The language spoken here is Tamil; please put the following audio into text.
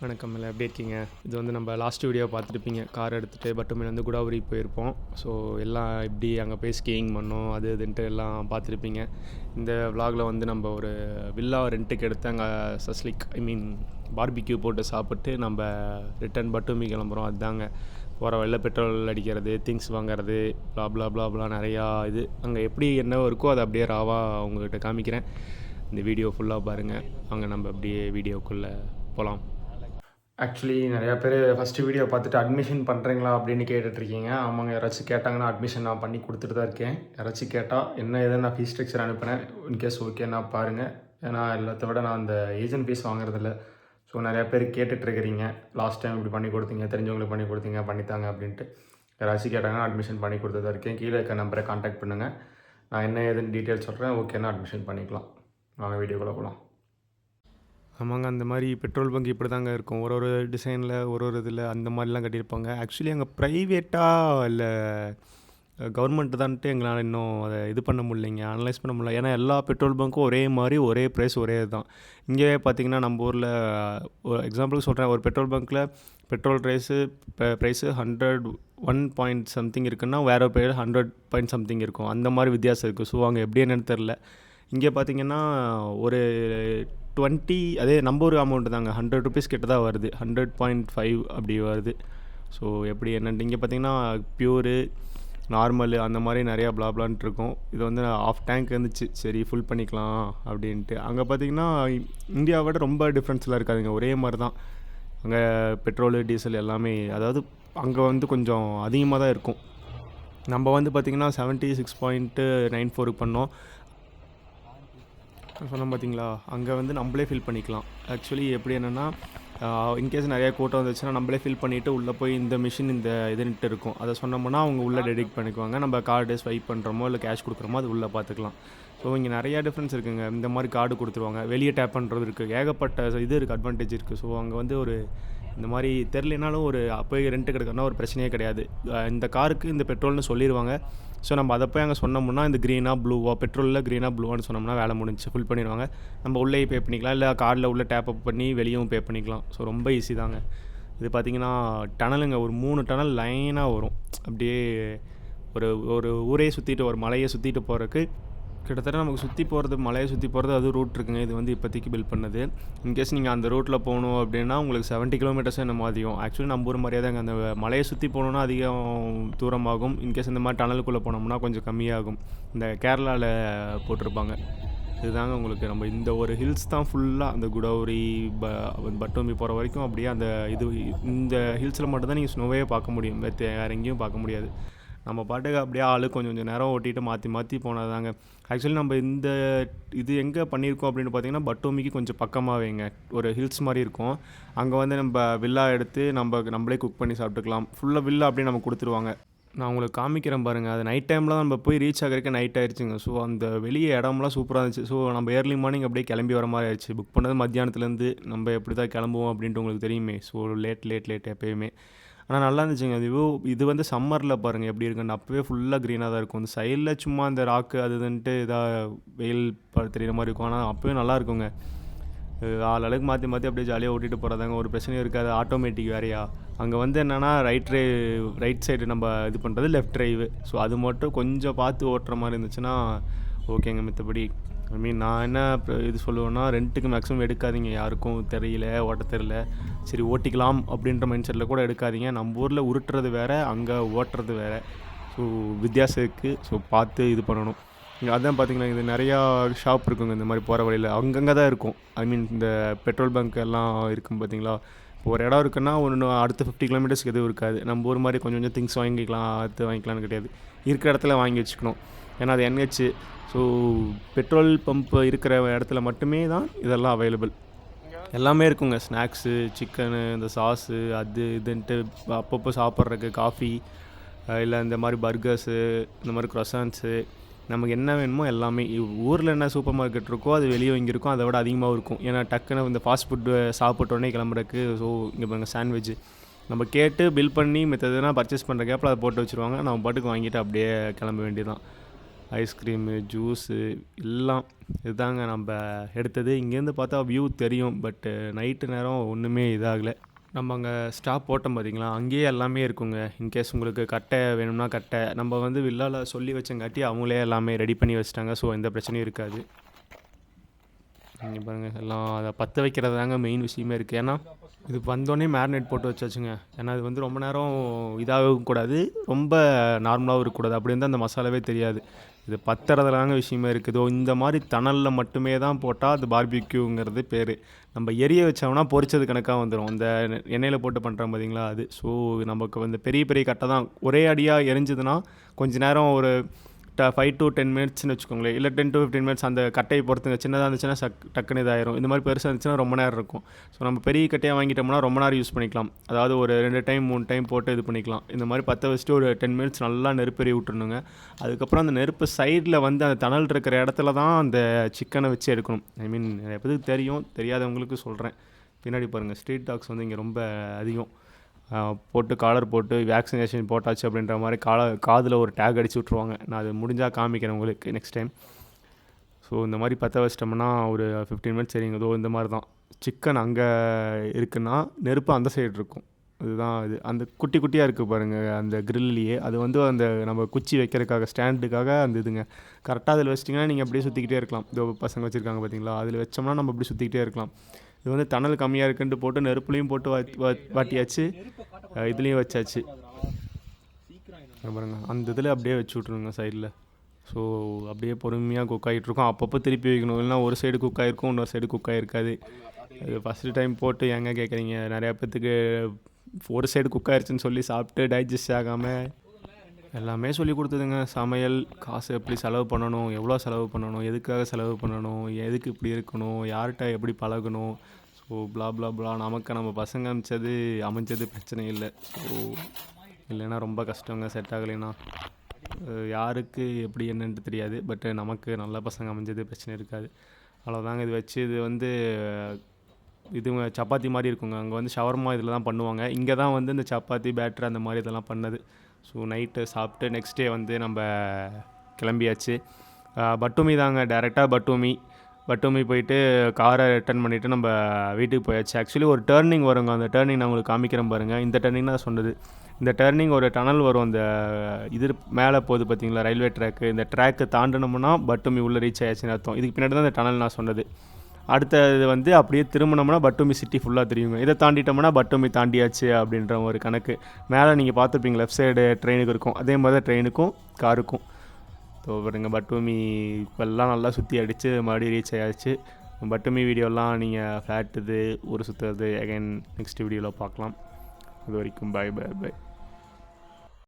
வணக்கம் எல்லாம் எப்படி இருக்கீங்க? இது வந்து நம்ம லாஸ்ட் வீடியோ பார்த்துருப்பீங்க. கார் எடுத்துகிட்டு பட்டுமேலேருந்து குடாவரி போயிருப்போம். ஸோ எல்லாம் எப்படி அங்கே போய் ஸ்கீயிங் பண்ணோம் அது இதுன்ட்டு எல்லாம் பார்த்துருப்பீங்க. இந்த விலாகில் வந்து நம்ம ஒரு வில்லா ரெண்ட்டுக்கு எடுத்து அங்கே சஸ்லிக் பார்பிக்யூ போட்டு சாப்பிட்டு நம்ம ரிட்டன் பட்டுமி கிளம்புறோம். அதுதாங்க போகிற வழில பெட்ரோல் அடிக்கிறது, திங்ஸ் வாங்குறது, ப்ளா நிறையா இது அங்கே எப்படி என்ன இருக்கோ அதை அப்படியே ராவாக உங்கள்கிட்ட காமிக்கிறேன். இந்த வீடியோ ஃபுல்லாக பாருங்கள். அங்கே நம்ம அப்படியே வீடியோக்குள்ளே போகலாம். ஆக்சுவலி நிறையா பேர் ஃபஸ்ட்டு வீடியோ பார்த்துட்டு அட்மிஷன் பண்ணுறீங்களா அப்படின்னு கேட்டுட்ருக்கீங்க. ஆமாங்க, யாராச்சும் கேட்டாங்கன்னா அட்மிஷன் நான் பண்ணி கொடுத்துட்டு தான் இருக்கேன். யாராச்சும் கேட்டால் என்ன எதுன்னு நான் ஃபீஸ் ஸ்ட்ரக்சர் அனுப்பினேன். இன்கேஸ் ஓகேன்னா பாருங்கள். ஏன்னா எல்லாத்த விட நான் அந்த ஏஜென்ட் ஃபீஸ் வாங்குறதில்ல. ஸோ நிறையா பேர் கேட்டுட்ருக்கிறீங்க, லாஸ்ட் டைம் இப்படி பண்ணி கொடுத்தீங்க, தெரிஞ்சவங்களுக்கு பண்ணி கொடுத்தீங்க, பண்ணித்தாங்க அப்படின்ட்டு. யாராச்சும் கேட்டாங்கன்னா அட்மிஷன் பண்ணி கொடுத்து தான் இருக்கேன். கீழே இருக்க நம்பரை கான்டாக்ட் பண்ணுங்கள். நான் என்ன ஏதுன்னு டீட்டெயில்ஸ் சொல்கிறேன். ஓகேன்னா அட்மிஷன் பண்ணிக்கலாம். வாங்க வீடியோக்குள்ளே போகலாம். ஆமாங்க, அந்த மாதிரி பெட்ரோல் பங்க் இப்படி தாங்க இருக்கும். ஒரு டிசைனில் ஒரு இதில் அந்த மாதிரிலாம் கட்டியிருப்பாங்க. ஆக்சுவலி அங்கே ப்ரைவேட்டாக இல்லை கவர்மெண்ட் தான்ட்டு எங்களால் இன்னும் அதை இது பண்ண முடியலைங்க, அனலைஸ் பண்ண முடியல. ஏன்னா எல்லா பெட்ரோல் பங்க்கும் ஒரே மாதிரி ஒரே ப்ரைஸ் ஒரே தான். இங்கே பார்த்திங்கன்னா நம்ம ஊரில் ஒரு எக்ஸாம்பிளுக்கு சொல்கிறேன், ஒரு பெட்ரோல் பங்க்கில் பெட்ரோல் ப்ரைஸு 100 பாயிண்ட் சம்திங் இருக்குன்னா வேறு பேர் 100 பாயிண்ட் சம்திங் இருக்கும். அந்த மாதிரி வித்தியாசம் இருக்குது. ஸோ அங்கே எப்படி என்னன்னு தெரில. இங்கே பார்த்திங்கன்னா ஒரு 20 அதே நம்ம ஒரு அமௌண்ட்டு தாங்க, 100 ருபீஸ் கிட்ட தான் வருது, 100.5 அப்படி வருது. ஸோ எப்படி என்னன்ட்டு இங்கே பார்த்திங்கன்னா ப்யூரு, நார்மலு அந்த மாதிரி நிறையா பிளான்ட்டு இருக்கும். இது வந்து ஆஃப் டேங்க் இருந்துச்சு, சரி ஃபுல் பண்ணிக்கலாம் அப்படின்ட்டு. அங்கே பார்த்திங்கன்னா இந்தியாவை விட ரொம்ப டிஃப்ரென்ஸ்லாம் இருக்காதுங்க, ஒரே மாதிரி தான். அங்கே பெட்ரோலு டீசல் எல்லாமே, அதாவது அங்கே வந்து கொஞ்சம் அதிகமாக தான் இருக்கும். நம்ம வந்து பார்த்திங்கன்னா 76.94 பண்ணோம் சொன்னோம் பார்த்தீங்களா. அங்கே வந்து நம்மளே ஃபில் பண்ணிக்கலாம். ஆக்சுவலி எப்படி என்னென்னா, இன்கேஸ் நிறையா கூட்டம் வந்துச்சுன்னா நம்மளே ஃபில் பண்ணிவிட்டு உள்ளே போய் இந்த மிஷின் இந்த இதுன்ட்டு இருக்கும், அதை சொன்னோம்னா அவங்க உள்ளே டெடிக்ட் பண்ணிக்குவாங்க. நம்ம கார்டு ஸ்வைப் பண்ணுறோமோ இல்லை கேஷ் கொடுக்குறோமோ அது உள்ளே பார்த்துக்கலாம். ஸோ இங்கே நிறையா டிஃப்ரென்ஸ் இருக்குங்க. இந்த மாதிரி கார்டு கொடுத்துருவாங்க, வெளியே டேப் பண்ணுறது இருக்குது, ஏகப்பட்ட இது இருக்குது, அட்வான்டேஜ் இருக்குது. ஸோ அங்கே வந்து ஒரு இந்த மாதிரி தெரிலனாலும் ஒரு போய் ரெண்ட்டு கிடைக்கணும்னா ஒரு பிரச்சனையே கிடையாது. இந்த காருக்கு இந்த பெட்ரோல்னு சொல்லிடுவாங்க. ஸோ நம்ம அதை போய் அங்கே சொன்னோம்னா இந்த க்ரீனாக ப்ளூவா, பெட்ரோலில் க்ரீனாக ப்ளூவான்னு சொன்னோம்னா வேலை முடிஞ்சு, ஃபுல் பண்ணிடுவாங்க. நம்ம உள்ளேயே பே பண்ணிக்கலாம், இல்லை கார்டில் உள்ள டேப் அப் பண்ணி வெளியும் பே பண்ணிக்கலாம். ஸோ ரொம்ப ஈஸி தாங்க. இது பார்த்திங்கன்னா டனலுங்க, ஒரு 3 டனல் லைனாக வரும். அப்படியே ஒரு ஒரு ஊரையே சுற்றிட்டு, ஒரு மலையை சுற்றிட்டு போகிறதுக்கு கிட்டத்தட்ட நமக்கு சுற்றி போகிறது, மலையை சுற்றி போகிறது அது ரூட் இருக்குங்க. இது வந்து இப்போதைக்கு பில்ட் பண்ணது. இன்கேஸ் நீங்கள் அந்த ரூட்டில் போகணும் அப்படின்னா உங்களுக்கு 70 கிலோமீட்டர்ஸ் என்ன அதிகம். ஆக்சுவலி நம்ம ஊர் மாதிரியே தாங்க, அந்த மலையை சுற்றி போகணுன்னா அதிகம் தூரமாகும். இன்கேஸ் இந்த மாதிரி டனலுக்குள்ளே போனோம்னா கொஞ்சம் கம்மியாகும். இந்த கேரளாவில் போட்டிருப்பாங்க. இதுதாங்க உங்களுக்கு நம்ம இந்த ஒரு ஹில்ஸ் தான் ஃபுல்லாக, அந்த குடவுரி பட்டுமி போகிற வரைக்கும் அப்படியே அந்த இந்த ஹில்ஸில் மட்டும்தான் நீங்கள் ஸ்னோவே பார்க்க முடியும், வேறு எங்கேயும் பார்க்க முடியாது. நம்ம பாட்டுக்கு அப்படியே கொஞ்சம் நேரம் ஓட்டிகிட்டு மாற்றி போனதாங்க. ஆக்சுவலி நம்ம இது எங்கே பண்ணியிருக்கோம் அப்படின்னு பார்த்தீங்கன்னா பட்டுமிக்கு கொஞ்சம் பக்கமாகவேங்க ஒரு ஹில்ஸ் மாதிரி இருக்கும். அங்கே வந்து நம்ம வில்லா எடுத்து நம்மளே குக் பண்ணி சாப்பிட்டுக்கலாம். ஃபுல்லாக வில்லா அப்படியே நம்ம கொடுத்துருவாங்க. நான் உங்களுக்கு காமிக்கிறேன் பாருங்கள். அது நைட் டைமில் தான் நம்ம போய் ரீச் ஆகிறதுக்கு நைட் ஆகிடுச்சுங்க. ஸோ அந்த வெளியே இடம்லாம் சூப்பராக இருந்துச்சு. ஸோ நம்ம ஏர்லி மார்னிங் அப்படியே கிளம்பி வர மாதிரி ஆயிடுச்சு. புக் பண்ணது மத்தியானத்துலேருந்து, நம்ம எப்படி தான் கிளம்புவோம் அப்படின்ட்டு உங்களுக்கு தெரியுமே. ஸோ லேட் எப்போயுமே. ஆனால் நல்லா இருந்துச்சுங்க. இது வந்து சம்மரில் பாருங்கள் எப்படி இருக்குன்னு. அப்போவே ஃபுல்லாக க்ரீனாக தான் இருக்கும். அந்த சைடில் சும்மா அந்த ராக்கு அதுன்ட்டு இதாக வெயில் தெரிகிற மாதிரி இருக்கும். ஆனால் அப்போவே நல்லா இருக்குங்க. அளவுக்கு மாற்றி அப்படியே ஜாலியாக ஓட்டிகிட்டு போகிறதாங்க, ஒரு பிரச்சனையும் இருக்காது. ஆட்டோமேட்டிக் வேறையா. அங்கே வந்து என்னென்னா ரைட் சைடு நம்ம இது பண்ணுறது, லெஃப்ட் ட்ரைவு. ஸோ அது மட்டும் கொஞ்சம் பார்த்து ஓட்டுற மாதிரி இருந்துச்சுன்னா ஓகேங்க. மித்தபடி நான் என்ன இது சொல்லுவேன்னா, ரெண்ட்டுக்கு மேக்ஸிமம் எடுக்காதீங்க. யாருக்கும் ஓட்ட தெரியல, சரி ஓட்டிக்கலாம் அப்படின்ற மைண்ட் செட்டில் கூட எடுக்காதீங்க. நம்ம ஊரில் உருட்டுறது வேறு, அங்கே ஓட்டுறது வேறு. ஸோ வித்தியாசம் இருக்குது. ஸோ பார்த்து இது பண்ணணும். இங்கே அதான் பார்த்திங்கன்னா, இது நிறையா ஷாப் இருக்குங்க இந்த மாதிரி போகிற வழியில். அங்கங்கே தான் இருக்கும். இந்த பெட்ரோல் பங்க் எல்லாம் இருக்கும் பார்த்திங்களா. இப்போ ஒரு இடம் இருக்குன்னா அடுத்த 50 கிலோமீட்டர்ஸ்க்கு எதுவும் இருக்காது. நம்ம ஊர் மாதிரி கொஞ்சம் திங்ஸ் வாங்கிக்கலாம்னு கிடையாது. இருக்கிற இடத்துல வாங்கி வச்சுக்கணும். ஏன்னா அது NH. ஸோ பெட்ரோல் பம்ப் இருக்கிற இடத்துல மட்டுமே தான் இதெல்லாம் அவைலபிள். எல்லாமே இருக்குங்க, ஸ்நாக்ஸு, சிக்கனு, இந்த சாஸு, அது இதுன்ட்டு அப்பப்போ சாப்பிட்றதுக்கு, காஃபி, இல்லை இந்த மாதிரி பர்கர்ஸு, இந்த மாதிரி க்ரொசான்ஸு, நமக்கு என்ன வேணுமோ எல்லாமே. ஊரில் என்ன சூப்பர் மார்க்கெட் இருக்கோ அது வெளியே இங்கே இருக்கும், அதை விட அதிகமாகவும் இருக்கும். ஏன்னா டக்குன்னு இந்த ஃபாஸ்ட் ஃபுட்டு சாப்பிட்டோன்னே கிளம்புறதுக்கு. ஸோ இங்கே பாருங்கள் சாண்ட்விட்ஜு, நம்ம கேட்டு பில் பண்ணி மித்ததுனா பர்ச்சேஸ் பண்ணுற கேப்பில் அதை போட்டு வச்சுருவாங்க. நம்ம பாட்டுக்கு வாங்கிட்டு அப்படியே கிளம்ப வேண்டியதான். ஐஸ்கிரீமு, ஜூஸு எல்லாம் இதுதாங்க நம்ம எடுத்தது. இங்கேருந்து பார்த்தா வியூ தெரியும், பட்டு நைட்டு நேரம் ஒன்றுமே இதாகலை. நம்ம அங்கே ஸ்டாப் போட்டோம் பார்த்தீங்களா, அங்கேயே எல்லாமே இருக்குங்க. இன்கேஸ் உங்களுக்கு கட்டை வேணும்னா கட்டை நம்ம வந்து வில்லால சொல்லி வச்சங்காட்டி அவங்களே எல்லாமே ரெடி பண்ணி வச்சுட்டாங்க. ஸோ எந்த பிரச்சனையும் இருக்காது. நீங்கள் பாருங்கள், எல்லாம் அதை பற்ற வைக்கிறது தாங்க மெயின் விஷயமே இருக்குது. ஏன்னா இது வந்தோடனே மேரினேட் போட்டு வச்சாச்சுங்க. ஏன்னா இது வந்து ரொம்ப நேரம் இதாகவும் கூடாது, ரொம்ப நார்மலாகவும் இருக்கக்கூடாது. அப்படி இருந்தால் அந்த மசாலாவே தெரியாது. இது பத்துறதுலாங்க விஷயமே இருக்குது. இந்த மாதிரி தணலில் மட்டுமே தான் போட்டால் அது பார்பிக்யூங்கிறது பேர். நம்ம எரிய வச்சோம்னா பொரிச்சது கணக்காக வந்துடும். அந்த எண்ணெயில் போட்டு பண்ணுறோம் பார்த்தீங்களா அது. ஸோ நமக்கு வந்து பெரிய பெரிய கட்டை தான் ஒரே அடியாக எரிஞ்சுதுன்னா கொஞ்சம் நேரம் ஒரு 5 to 10 மினிட்ஸ்னு வச்சுக்கோங்களேன், இல்லை 10 to 15 மினிட்ஸ் அந்த கட்டையை பொறுத்துங்க. சின்னதாக இருந்துச்சுன்னா டக்குன்னு இதாயிரும். இந்த மாதிரி பெருசாக இருந்துச்சுன்னா ரொம்ப நேரம் இருக்கும். ஸோ நம்ம பெரிய கட்டையாக வாங்கிட்டோம்னா ரொம்ப நேரம் யூஸ் பண்ணிக்கலாம். அதாவது ஒரு 2 டைம் 3 டைம் போட்டு இது பண்ணிக்கலாம். இந்த மாதிரி பற்ற வச்சுட்டு ஒரு 10 மினிட்ஸ் நல்லா நெருப்பெறி விட்டுருணுங்க. அதுக்கப்புறம் அந்த நெருப்பு சைடில் வந்து அந்த தணல் இருக்கிற இடத்துல தான் அந்த சிக்கனை வச்சு எடுக்கணும். ஐ மீன் நிறைய பேருக்கு தெரியும், தெரியாதவங்களுக்கு சொல்கிறேன். பின்னாடி பாருங்கள், ஸ்ட்ரீட் டாக்ஸ் வந்து இங்கே ரொம்ப அதிகம். போட்டு காலர் போட்டு வேக்சினேஷன் போட்டாச்சு அப்படின்ற மாதிரி காதில் ஒரு டேக் அடிச்சு விட்ருவாங்க. நான் அது முடிஞ்சால் காமிக்கிறேன் உங்களுக்கு நெக்ஸ்ட் டைம். ஸோ இந்த மாதிரி பற்ற வச்சிட்டோம்னா ஒரு 15 மினிட்ஸ் சரிங்க. இதோ இந்த மாதிரி தான் சிக்கன் அங்கே இருக்குன்னா நெருப்பு அந்த சைடு இருக்கும். இதுதான் இது அந்த குட்டி குட்டியாக இருக்குது பாருங்கள் அந்த கிரில்லையே. அது வந்து அந்த நம்ம குச்சி வைக்கிறதுக்காக ஸ்டாண்டுக்காக அந்த இதுங்க. கரெக்டாக அதில் வச்சிட்டிங்கன்னா நீங்கள் அப்படியே சுற்றிக்கிட்டே இருக்கலாம். இதோ பசங்க வச்சுருக்காங்க பார்த்தீங்களா, அதில் வச்சோம்னா நம்ம அப்படி சுற்றிக்கிட்டே இருக்கலாம். இது வந்து தணல் கம்மியாக இருக்குன்ட்டு போட்டு நெருப்புலையும் போட்டு வாட்டியாச்சு, இதுலேயும் வச்சாச்சு பாருங்க. அந்த இதில் அப்படியே வச்சு விட்ருங்க சைடில். ஸோ அப்படியே பொறுமையாக குக் ஆகிட்ருக்கோம். அப்பப்போ திருப்பி வைக்கணும், இல்லைனா ஒரு சைடு குக் ஆகிருக்கும், இன்னொரு சைடு குக் ஆகிருக்காது. அது ஃபஸ்ட்டு டைம் போட்டு ஏங்க கேட்குறீங்க, நிறையா பேத்துக்கு ஒரு சைடு குக் ஆகிருச்சுன்னு சொல்லி சாப்பிட்டு டைஜஸ்ட் ஆகாமல் எல்லாமே சொல்லி கொடுத்ததுங்க. சமையல் காசு எப்படி செலவு பண்ணணும், எவ்வளோ செலவு பண்ணணும், எதுக்காக செலவு பண்ணணும், எதுக்கு இப்படி இருக்கணும், யார்கிட்ட எப்படி பழகணும். ஸோ ப்ளா ப்ளா ப்ளா. நமக்கு நம்ம பசங்க அமைஞ்சது பிரச்சனை இல்லை. ஸோ இல்லைன்னா ரொம்ப கஷ்டங்க செட் ஆகலைன்னா. யாருக்கு எப்படி என்னன்ட்டு தெரியாது, பட்டு நமக்கு நல்ல பசங்க அமைஞ்சது பிரச்சனை இருக்காது. அவ்வளோதாங்க. இது வச்சு இது வந்து இது சப்பாத்தி மாதிரி இருக்குங்க. அங்கே வந்து ஷவர்மா இதில் தான் பண்ணுவாங்க. இங்கே தான் வந்து இந்த சப்பாத்தி பேட்டர் அந்த மாதிரி இதெல்லாம் பண்ணது. ஸோ நைட்டு சாப்பிட்டு நெக்ஸ்ட் டே வந்து நம்ம கிளம்பியாச்சு. பட்டுமி தாங்க, டேரெக்டாக பட்டுமி போயிட்டு காரை ரிட்டர்ன் பண்ணிவிட்டு நம்ம வீட்டுக்கு போயாச்சு. ஆக்சுவலி ஒரு டேர்னிங் வருங்க, அந்த டேர்னிங் நான் உங்களுக்கு காமிக்கிறேன் பாருங்கள். இந்த டேர்னிங் தான் சொன்னது. இந்த டேர்னிங் ஒரு டனல் வரும், அந்த இது மேலே போகுது பார்த்தீங்களா ரயில்வே ட்ராக்கு. இந்த ட்ராக்கு தாண்டினோம்னா பட்டுமி உள்ளே ரீச் ஆயாச்சுன்னு அர்த்தம். இதுக்கு பின்னாடி தான் இந்த டனல் நான் சொன்னது. அடுத்தது வந்து அப்படியே திரும்பினோம்னா பட்டுமி சிட்டி ஃபுல்லாக தெரியுங்க. இதை தாண்டிட்டோம்னா பட்டுமி தாண்டியாச்சு அப்படின்ற ஒரு கணக்கு. மேலே நீங்கள் பார்த்துருப்பீங்க லெஃப்ட் சைடு ட்ரெயினுக்கு இருக்கும், அதே மாதிரி தான் ட்ரெயினுக்கும் காருக்கும். ஸோ பாருங்க, பட்டுமி இப்போல்லாம் நல்லா சுற்றி அடித்து மறுபடியும் ரீச் ஆயாச்சு. பட்டுமி வீடியோலாம் நீங்கள் ஃப்ளாட் இது ஊர் சுற்றுறது அகைன் நெக்ஸ்ட் வீடியோவில் பார்க்கலாம். அது வரைக்கும் பாய் பாய் பாய்.